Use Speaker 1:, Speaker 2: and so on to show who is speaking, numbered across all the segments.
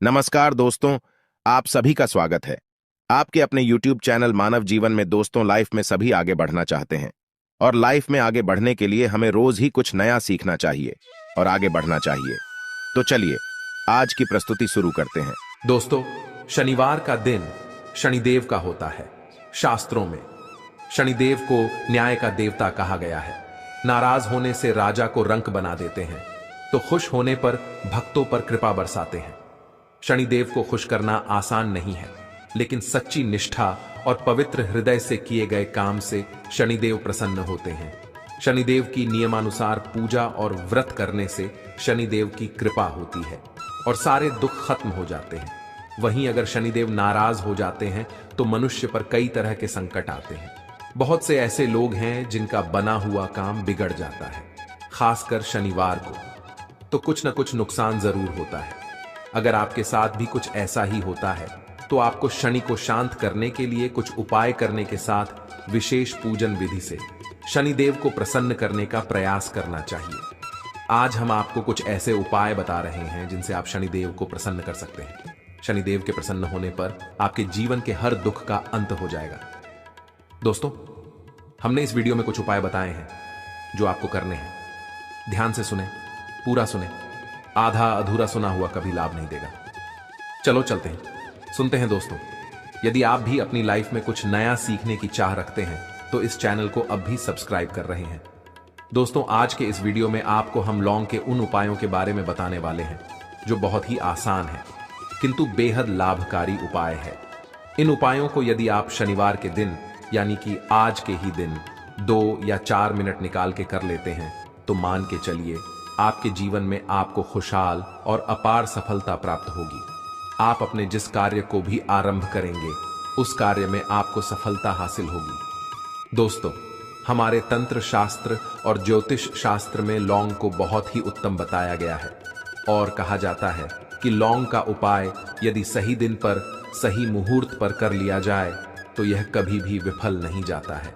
Speaker 1: नमस्कार दोस्तों, आप सभी का स्वागत है। आपके अपने YouTube चैनल मानव जीवन में दोस्तों, लाइफ में सभी आगे बढ़ना चाहते हैं और लाइफ में आगे बढ़ने के लिए हमें रोज ही कुछ नया सीखना चाहिए और आगे बढ़ना चाहिए। तो चलिए आज की प्रस्तुति शुरू करते हैं।
Speaker 2: दोस्तों, शनिवार का दिन शनिदेव का होता है। शास्त्रों में शनिदेव को न्याय का देवता कहा गया है। नाराज होने से राजा को रंक बना देते हैं, तो खुश होने पर भक्तों पर कृपा बरसाते हैं। शनिदेव को खुश करना आसान नहीं है, लेकिन सच्ची निष्ठा और पवित्र हृदय से किए गए काम से शनिदेव प्रसन्न होते हैं। शनिदेव की नियमानुसार पूजा और व्रत करने से शनिदेव की कृपा होती है और सारे दुख खत्म हो जाते हैं। वहीं अगर शनिदेव नाराज हो जाते हैं तो मनुष्य पर कई तरह के संकट आते हैं। बहुत से ऐसे लोग हैं जिनका बना हुआ काम बिगड़ जाता है, खासकर शनिवार को तो कुछ न कुछ नुकसान जरूर होता है। अगर आपके साथ भी कुछ ऐसा ही होता है तो आपको शनि को शांत करने के लिए कुछ उपाय करने के साथ विशेष पूजन विधि से शनिदेव को प्रसन्न करने का प्रयास करना चाहिए। आज हम आपको कुछ ऐसे उपाय बता रहे हैं जिनसे आप शनिदेव को प्रसन्न कर सकते हैं। शनिदेव के प्रसन्न होने पर आपके जीवन के हर दुख का अंत हो जाएगा। दोस्तों, हमने इस वीडियो में कुछ उपाय बताए हैं जो आपको करने हैं। ध्यान से सुने, पूरा सुने। आधा अधूरा सुना हुआ कभी लाभ नहीं देगा। चलो चलते हैं, सुनते हैं। दोस्तों, यदि आप भी अपनी लाइफ में कुछ नया सीखने की चाह रखते हैं तो इस चैनल को अब भी सब्सक्राइब कर रहे हैं। दोस्तों, आज के इस वीडियो में आपको हम लौंग के उन उपायों के बारे में बताने वाले हैं जो बहुत ही आसान है किंतु बेहद लाभकारी उपाय है। इन उपायों को यदि आप शनिवार के दिन यानी कि आज के ही दिन 2 या 4 मिनट निकाल के कर लेते हैं तो मान के चलिए आपके जीवन में आपको खुशहाल और अपार सफलता प्राप्त होगी। आप अपने जिस कार्य को भी आरंभ करेंगे उस कार्य में आपको सफलता हासिल होगी। दोस्तों, हमारे तंत्र शास्त्र और ज्योतिष शास्त्र में लौंग को बहुत ही उत्तम बताया गया है और कहा जाता है कि लौंग का उपाय यदि सही दिन पर सही मुहूर्त पर कर लिया जाए तो यह कभी भी विफल नहीं जाता है।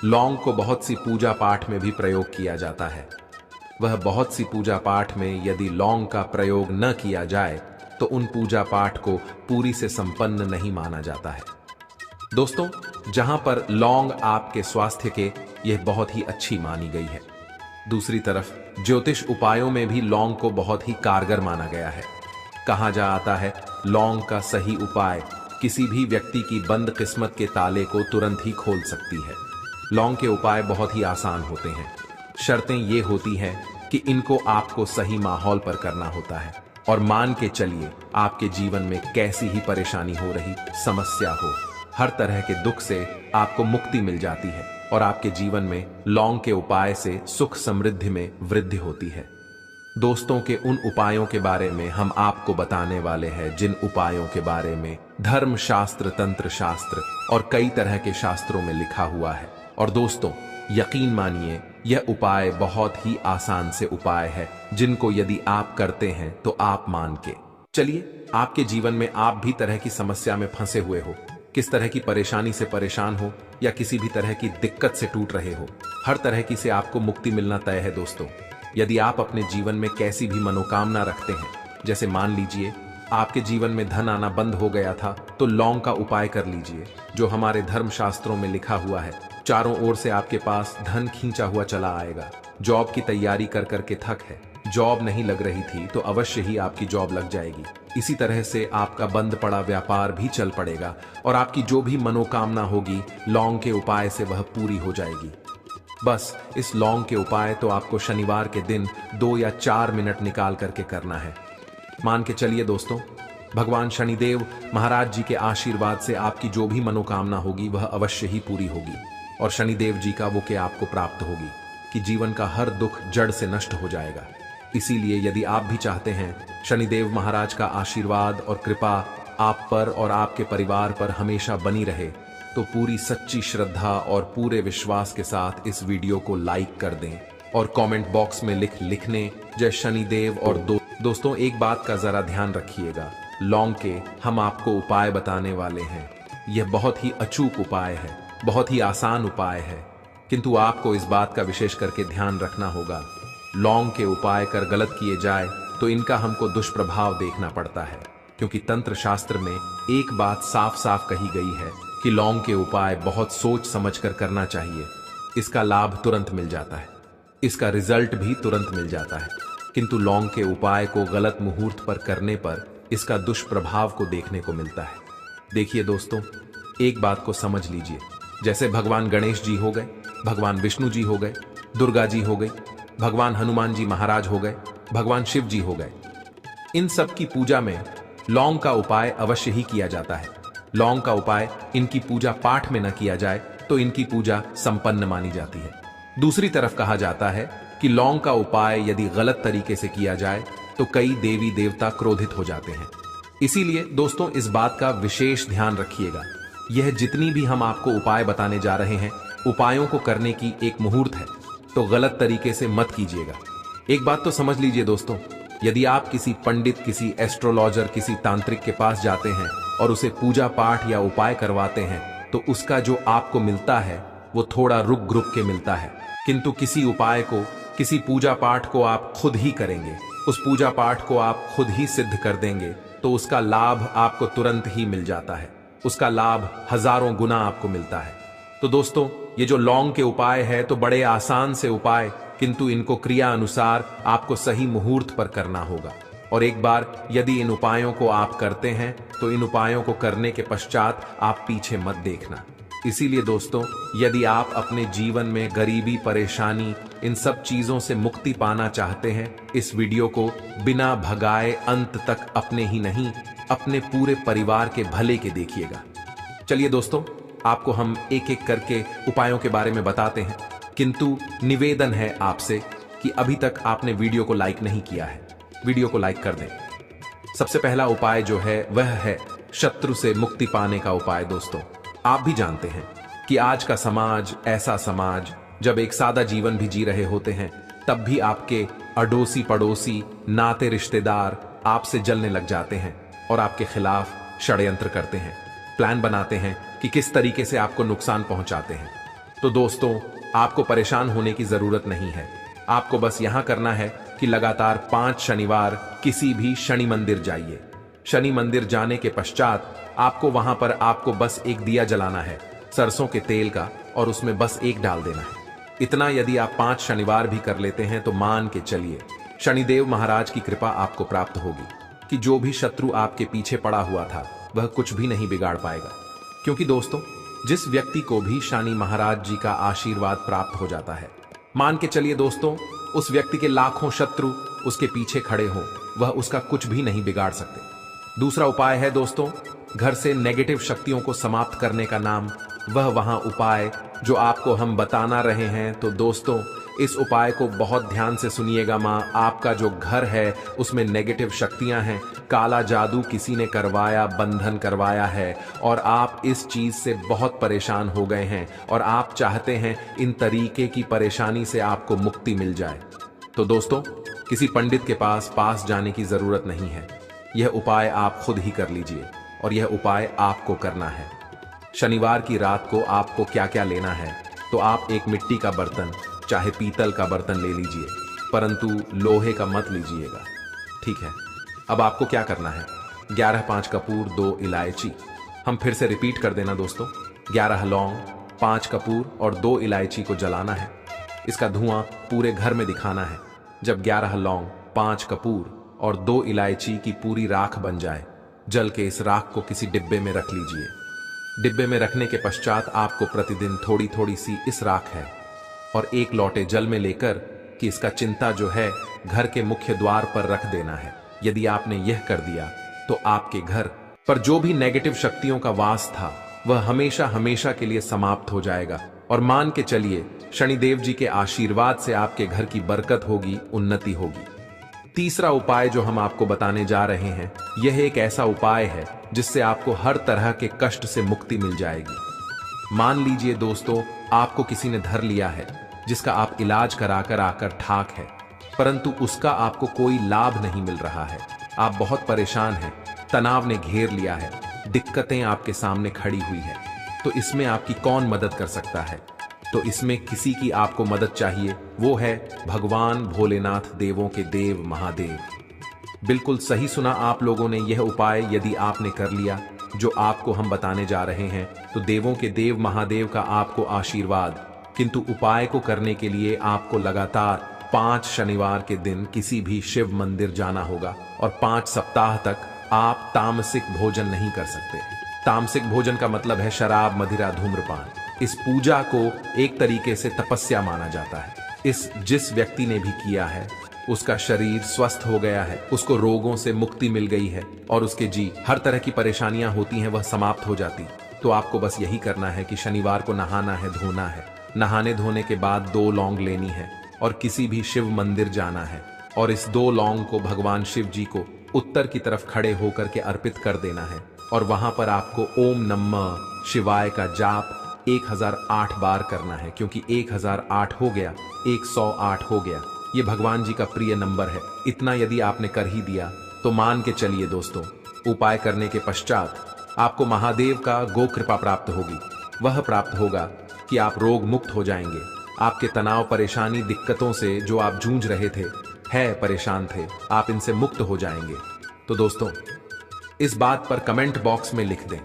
Speaker 2: लौंग को बहुत सी पूजा पाठ में भी प्रयोग किया जाता है। वह बहुत सी पूजा पाठ में यदि लौंग का प्रयोग न किया जाए तो उन पूजा पाठ को पूरी से संपन्न नहीं माना जाता है। दोस्तों, जहां पर लौंग आपके स्वास्थ्य के यह बहुत ही अच्छी मानी गई है, दूसरी तरफ ज्योतिष उपायों में भी लौंग को बहुत ही कारगर माना गया है। कहा जाता है लौंग का सही उपाय किसी भी व्यक्ति की बंद किस्मत के ताले को तुरंत ही खोल सकती है। लौंग के उपाय बहुत ही आसान होते हैं। शर्तें ये होती हैं कि इनको आपको सही माहौल पर करना होता है और मान के चलिए आपके जीवन में कैसी ही परेशानी हो रही, समस्या हो, हर तरह के दुख से आपको मुक्ति मिल जाती है और आपके जीवन में लौंग के उपाय से सुख समृद्धि में वृद्धि होती है। दोस्तों, के उन उपायों के बारे में हम आपको बताने वाले हैं जिन उपायों के बारे में धर्म शास्त्र, तंत्र शास्त्र और कई तरह के शास्त्रों में लिखा हुआ है। और दोस्तों, यकीन मानिए यह उपाय बहुत ही आसान से उपाय है जिनको यदि आप करते हैं तो आप मान के चलिए आपके जीवन में आप भी तरह की समस्या में फंसे हुए हो, किस तरह की परेशानी से परेशान हो या किसी भी तरह की दिक्कत से टूट रहे हो, हर तरह की से आपको मुक्ति मिलना तय है। दोस्तों, यदि आप अपने जीवन में कैसी भी मनोकामना रखते हैं, जैसे मान लीजिए आपके जीवन में धन आना बंद हो गया था तो लौंग का उपाय कर लीजिए जो हमारे धर्म शास्त्रों में लिखा हुआ है। चारों ओर से आपके पास धन खींचा हुआ चला आएगा। जॉब की तैयारी कर करके थक है, जॉब नहीं लग रही थी तो अवश्य ही आपकी जॉब लग जाएगी। इसी तरह से आपका बंद पड़ा व्यापार भी चल पड़ेगा और आपकी जो भी मनोकामना होगी लौंग के उपाय से वह पूरी हो जाएगी। बस इस लौंग के उपाय तो आपको शनिवार के दिन 2 या 4 मिनट निकाल करके करना है। मान के चलिए दोस्तों, भगवान शनिदेव महाराज जी के आशीर्वाद से आपकी जो भी मनोकामना होगी वह अवश्य ही पूरी होगी और शनिदेव जी का वो के आपको प्राप्त होगी कि जीवन का हर दुख जड़ से नष्ट हो जाएगा। इसीलिए यदि आप भी चाहते हैं शनिदेव महाराज का आशीर्वाद और कृपा आप पर और आपके परिवार पर हमेशा बनी रहे तो पूरी सच्ची श्रद्धा और पूरे विश्वास के साथ इस वीडियो को लाइक कर दें और कमेंट बॉक्स में लिखने जय शनिदेव। और दोस्तों, एक बात का जरा ध्यान रखिएगा, लौंग के हम आपको उपाय बताने वाले हैं। यह बहुत ही अचूक उपाय है, बहुत ही आसान उपाय है, किंतु आपको इस बात का विशेष करके ध्यान रखना होगा। लौंग के उपाय कर गलत किए जाए तो इनका हमको दुष्प्रभाव देखना पड़ता है। क्योंकि तंत्र शास्त्र में एक बात साफ साफ कही गई है कि लौंग के उपाय बहुत सोच समझकर करना चाहिए। इसका लाभ तुरंत मिल जाता है, इसका रिजल्ट भी तुरंत मिल जाता है, किंतु लौंग के उपाय को गलत मुहूर्त पर करने पर इसका दुष्प्रभाव को देखने को मिलता है। देखिए दोस्तों, एक बात को समझ लीजिए, जैसे भगवान गणेश जी हो गए, भगवान विष्णु जी हो गए, दुर्गा जी हो गई, भगवान हनुमान जी महाराज हो गए, भगवान शिव जी हो गए, इन सब की पूजा में लौंग का उपाय अवश्य ही किया जाता है। लौंग का उपाय इनकी पूजा पाठ में न किया जाए तो इनकी पूजा संपन्न मानी जाती है। दूसरी तरफ कहा जाता है कि लौंग का उपाय यदि गलत तरीके से किया जाए तो कई देवी देवता क्रोधित हो जाते हैं। इसीलिए दोस्तों, इस बात का विशेष ध्यान रखिएगा। यह जितनी भी हम आपको उपाय बताने जा रहे हैं, उपायों को करने की एक मुहूर्त है, तो गलत तरीके से मत कीजिएगा। एक बात तो समझ लीजिए दोस्तों, यदि आप किसी पंडित, किसी एस्ट्रोलॉजर, किसी तांत्रिक के पास जाते हैं और उसे पूजा पाठ या उपाय करवाते हैं तो उसका जो आपको मिलता है वो थोड़ा रुक रुक के मिलता है। किंतु किसी उपाय को, किसी पूजा पाठ को आप खुद ही करेंगे, उस पूजा पाठ को आप खुद ही सिद्ध कर देंगे तो उसका लाभ आपको तुरंत ही मिल जाता है, उसका लाभ हजारों गुना आपको मिलता है। तो दोस्तों, ये जो लौंग के उपाय है तो बड़े आसान से उपाय, किंतु इनको क्रिया अनुसार आपको सही मुहूर्त पर करना होगा। और एक बार यदि इन उपायों को आप करते हैं तो इन उपायों को करने के पश्चात आप पीछे मत देखना। इसीलिए दोस्तों, यदि आप अपने जीवन में गरीबी, परेशानी, इन सब चीजों से मुक्ति पाना चाहते हैं, इस वीडियो को बिना भगाए अंत तक अपने ही नहीं, अपने पूरे परिवार के भले के देखिएगा। चलिए दोस्तों, आपको हम एक एक करके उपायों के बारे में बताते हैं, किंतु निवेदन है आपसे कि अभी तक आपने वीडियो को लाइक नहीं किया है, वीडियो को लाइक कर दें। सबसे पहला उपाय जो है वह है शत्रु से मुक्ति पाने का उपाय। दोस्तों, आप भी जानते हैं कि आज का समाज ऐसा समाज, जब एक सादा जीवन भी जी रहे होते हैं तब भी आपके अड़ोसी पड़ोसी, नाते रिश्तेदार आपसे जलने लग जाते हैं और आपके खिलाफ षड्यंत्र करते हैं, प्लान बनाते हैं कि किस तरीके से आपको नुकसान पहुंचाते हैं। तो दोस्तों, आपको परेशान होने की जरूरत नहीं है। आपको बस यहां करना है कि लगातार 5 शनिवार किसी भी शनि मंदिर जाइए। शनि मंदिर जाने के पश्चात आपको वहां पर आपको बस एक दिया जलाना है सरसों के तेल का, और उसमें बस एक डाल देना है। इतना यदि आप 5 शनिवार भी कर लेते हैं तो मान के चलिए शनिदेव महाराज की कृपा आपको प्राप्त होगी कि जो भी शत्रु आपके पीछे पड़ा हुआ था वह कुछ भी नहीं बिगाड़ पाएगा। क्योंकि दोस्तों, जिस व्यक्ति को भी शनि महाराज जी का आशीर्वाद प्राप्त हो जाता है, मान के चलिए दोस्तों, उस व्यक्ति के लाखों शत्रु उसके पीछे खड़े हों, वह उसका कुछ भी नहीं बिगाड़ सकते। दूसरा उपाय है दोस्तों, घर से नेगेटिव शक्तियों को समाप्त करने का नाम वह वहां उपाय जो आपको हम बताना रहे हैं। तो दोस्तों, इस उपाय को बहुत ध्यान से सुनिएगा। आपका जो घर है उसमें नेगेटिव शक्तियां हैं, काला जादू किसी ने करवाया, बंधन करवाया है और आप इस चीज से बहुत परेशान हो गए हैं और आप चाहते हैं इन तरीके की परेशानी से आपको मुक्ति मिल जाए। तो दोस्तों, किसी पंडित के पास जाने की जरूरत नहीं है। यह उपाय आप खुद ही कर लीजिए और यह उपाय आपको करना है। शनिवार की रात को आपको क्या क्या लेना है, तो आप एक मिट्टी का बर्तन, चाहे पीतल का बर्तन ले लीजिए, परंतु लोहे का मत लीजिएगा, ठीक है। अब आपको क्या करना है, 11 5 कपूर, 2 इलायची। हम फिर से रिपीट कर देना दोस्तों, 11 लौंग, 5 कपूर और 2 इलायची को जलाना है। इसका धुआं पूरे घर में दिखाना है। जब 11 लौंग, 5 कपूर और 2 इलायची की पूरी राख बन जाए, जल के इस राख को किसी डिब्बे में रख लीजिए। डिब्बे में रखने के पश्चात आपको प्रतिदिन थोड़ी थोड़ी सी इस राख है और 1 लोटे जल में लेकर कि इसका चिंता जो है घर के मुख्य द्वार पर रख देना है। यदि आपने यह कर दिया तो आपके घर पर जो भी नेगेटिव शक्तियों का वास था वह हमेशा हमेशा के लिए समाप्त हो जाएगा। और मान के चलिए शनिदेव जी के आशीर्वाद से आपके घर की बरकत होगी, उन्नति होगी। तीसरा उपाय जो हम आपको बताने जा रहे हैं, यह एक ऐसा उपाय है जिससे आपको हर तरह के कष्ट से मुक्ति मिल जाएगी। मान लीजिए दोस्तों, आपको किसी ने धर लिया है जिसका आप इलाज कराकर आकर ठाक है, परंतु उसका आपको कोई लाभ नहीं मिल रहा है। आप बहुत परेशान हैं, तनाव ने घेर लिया है, दिक्कतें आपके सामने खड़ी हुई है। तो इसमें आपकी कौन मदद कर सकता है? तो इसमें किसी की आपको मदद चाहिए, वो है भगवान भोलेनाथ, देवों के देव महादेव। बिल्कुल सही सुना आप लोगों ने। यह उपाय यदि आपने कर लिया जो आपको हम बताने जा रहे हैं तो देवों के देव महादेव का आपको आशीर्वाद। किंतु उपाय को करने के लिए आपको लगातार 5 शनिवार के दिन किसी भी शिव मंदिर जाना होगा और 5 सप्ताह तक आप तामसिक भोजन नहीं कर सकते। तामसिक भोजन का मतलब है शराब, मदिरा, धूम्रपान। इस पूजा को एक तरीके से तपस्या माना जाता है। जिस व्यक्ति ने भी किया है उसका शरीर स्वस्थ हो गया है, उसको रोगों से मुक्ति मिल गई है और उसके हर तरह की परेशानियां होती हैं वह समाप्त हो जाती। तो आपको बस यही करना है कि शनिवार को नहाना है, धोना है। नहाने धोने के बाद 2 लौंग लेनी है और किसी भी शिव मंदिर जाना है और इस 2 लौंग को भगवान शिव जी को उत्तर की तरफ खड़े होकर के अर्पित कर देना है और वहां पर आपको ओम नमः शिवाय का जाप 1008 बार करना है, क्योंकि 1008 हो गया, 108 हो गया, ये भगवान जी का प्रिय नंबर है। इतना यदि आपने कर ही दिया तो मान के चलिए दोस्तों, उपाय करने के पश्चात आपको महादेव का गो कृपा प्राप्त होगी। वह प्राप्त होगा कि आप रोग मुक्त हो जाएंगे। आपके तनाव, परेशानी, दिक्कतों से जो आप जूझ रहे थे, परेशान थे, आप इनसे मुक्त हो जाएंगे। तो दोस्तों, इस बात पर कमेंट बॉक्स में लिख दें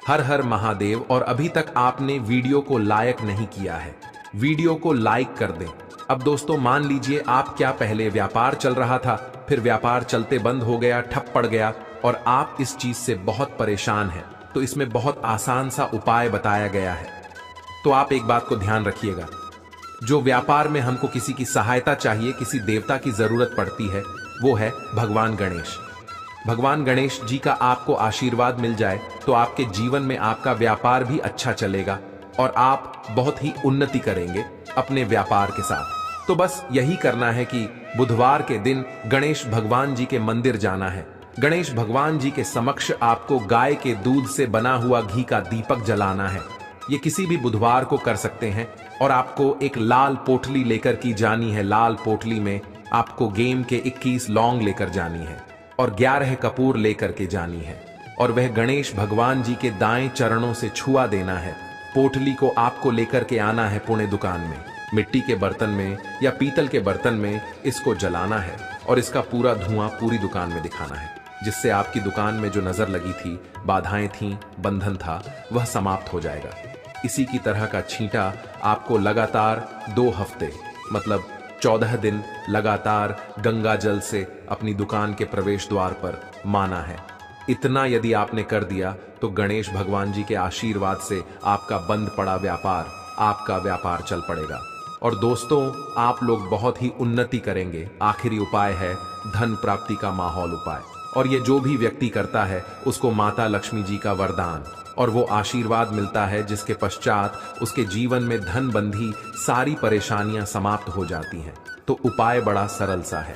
Speaker 2: हर हर महादेव। और अभी तक आपने वीडियो को लाइक नहीं किया है, वीडियो को लाइक कर दें। अब दोस्तों मान लीजिए आप क्या पहले व्यापार चल रहा था, फिर व्यापार चलते बंद हो गया, ठप पड़ गया और आप इस चीज से बहुत परेशान हैं, तो इसमें बहुत आसान सा उपाय बताया गया है। तो आप एक बात को ध्यान रखिएगा, जो व्यापार में हमको किसी की सहायता चाहिए, किसी देवता की जरूरत पड़ती है, वो है भगवान गणेश। भगवान गणेश जी का आपको आशीर्वाद मिल जाए तो आपके जीवन में आपका व्यापार भी अच्छा चलेगा और आप बहुत ही उन्नति करेंगे अपने व्यापार के साथ। तो बस यही करना है कि बुधवार के दिन गणेश भगवान जी के मंदिर जाना है। गणेश भगवान जी के समक्ष आपको गाय के दूध से बना हुआ घी का दीपक जलाना है। ये किसी भी बुधवार को कर सकते हैं और आपको एक लाल पोटली लेकर की जानी है। लाल पोटली में आपको गेम के 21 लौंग लेकर जानी है और 11 कपूर लेकर के जानी है और वह गणेश भगवान जी के दाएं चरणों से छुआ देना है। पोटली को आपको लेकर के आना है पुणे दुकान में, मिट्टी के बर्तन में या पीतल के बर्तन में इसको जलाना है और इसका पूरा धुआं पूरी दुकान में दिखाना है, जिससे आपकी दुकान में जो नजर लगी थी, बाधाएं थीं, बंधन था, वह समाप्त हो जाएगा। इसी की तरह का छींटा आपको लगातार 2 हफ्ते मतलब 14 दिन लगातार गंगा जल से अपनी दुकान के प्रवेश द्वार पर माना है। इतना यदि आपने कर दिया तो गणेश भगवान जी के आशीर्वाद से आपका बंद पड़ा व्यापार, आपका व्यापार चल पड़ेगा और दोस्तों आप लोग बहुत ही उन्नति करेंगे। आखिरी उपाय है धन प्राप्ति का माहौल उपाय, और ये जो भी व्यक्ति करता है उसको माता लक्ष्मी जी का वरदान और वो आशीर्वाद मिलता है, जिसके पश्चात उसके जीवन में धन बंधी सारी परेशानियां समाप्त हो जाती हैं। तो उपाय बड़ा सरल सा है,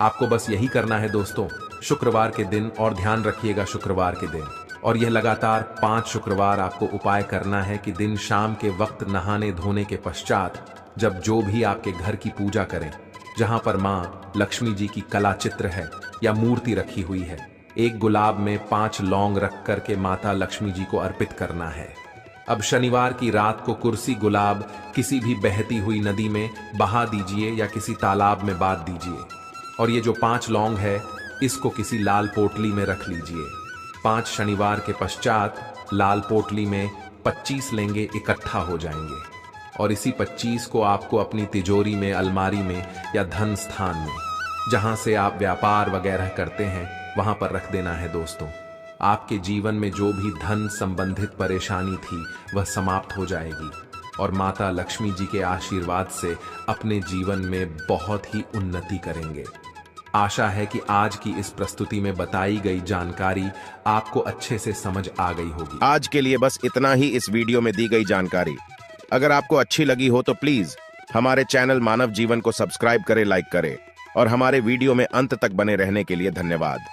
Speaker 2: आपको बस यही करना है दोस्तों, शुक्रवार के दिन, और ध्यान रखिएगा शुक्रवार के दिन, और यह लगातार 5 शुक्रवार आपको उपाय करना है कि दिन शाम के वक्त नहाने धोने के पश्चात जब जो भी आपके घर की पूजा करें, जहां पर माँ लक्ष्मी जी की कला चित्र है या मूर्ति रखी हुई है, एक गुलाब में 5 लौंग रख करके माता लक्ष्मी जी को अर्पित करना है। अब शनिवार की रात को कुर्सी गुलाब किसी भी बहती हुई नदी में बहा दीजिए या किसी तालाब में बांध दीजिए और ये जो 5 लौंग है इसको किसी लाल पोटली में रख लीजिए। 5 शनिवार के पश्चात लाल पोटली में 25 लेंगे इकट्ठा हो जाएंगे और इसी 25 को आपको अपनी तिजोरी में, अलमारी में या धन स्थान में, जहां से आप व्यापार वगैरह करते हैं, वहां पर रख देना है दोस्तों। आपके जीवन में जो भी धन संबंधित परेशानी थी वह समाप्त हो जाएगी और माता लक्ष्मी जी के आशीर्वाद से अपने जीवन में बहुत ही उन्नति करेंगे। आशा है कि आज की इस प्रस्तुति में बताई गई जानकारी आपको अच्छे से समझ आ गई होगी।
Speaker 1: आज के लिए बस इतना ही इस वीडियो में दी गई जानकारी। अगर आपको अच्छी लगी हो तो प्लीज हमारे चैनल मानव जीवन को सब्सक्राइब करें, लाइक करें और हमारे वीडियो में अंत तक बने रहने के लिए धन्यवाद।